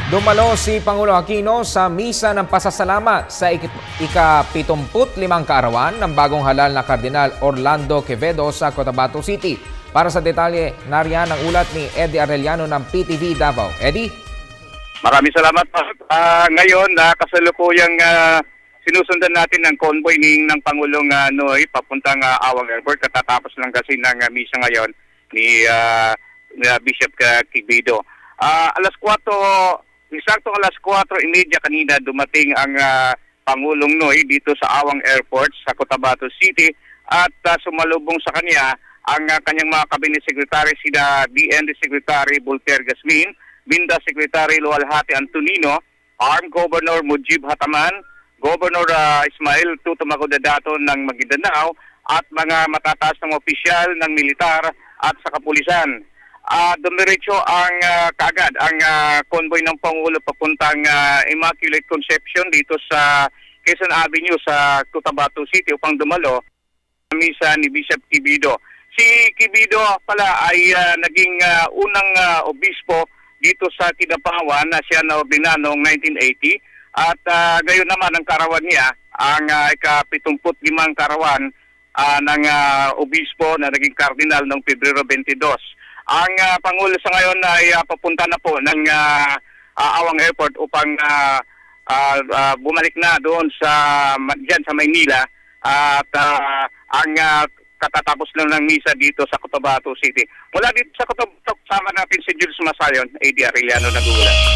Dumalo si Pangulo Aquino sa misa ng pasasalamat sa ika-75 kaarawan ng bagong halal na Kardinal Orlando Quevedo sa Cotabato City. Para sa detalye, nariyan ang ulat ni Eddie Arellano ng PTV Davao. Eddie? Maraming salamat. Ngayon, kasalukuyang sinusundan natin ng convoy ng Pangulong Noy papuntang Awang Airport. Katatapos lang kasi ng misa ngayon ni Bishop Quevedo. Eksaktong alas 4:30 kanina dumating ang Pangulong Noy dito sa Awang Airport sa Cotabato City at sumalubong sa kanya ang kanyang mga cabinet secretary, sina DND Secretary Voltaire Gasmin, Binda Secretary Lualhati Antonino, Armed Governor Mujib Hataman, Governor Ismail Tuto Magudadato ng Maguindanao at mga matataas ng opisyal ng militar at sa kapulisan. Dumiretso ang kaagad ang convoy ng Pangulo papuntang Immaculate Conception dito sa Quezon Avenue sa Cotabato City upang dumalo sa misa ni Bishop Quevedo. Si Quevedo pala ay naging unang obispo dito sa Kidapawan na siya naordina noong 1980 at gayon naman ang karawan niya ang ika-75 karawan ng obispo na naging kardinal noong Pebrero 22. Ang Pangulo sa ngayon ay papunta na po ng Awang Airport upang bumalik na doon dyan sa Maynila at ang katatapos lang ng misa dito sa Cotabato City. Mula dito sa Cotabato, sama natin si Jules Masayon, AD Arellano nag-uulat.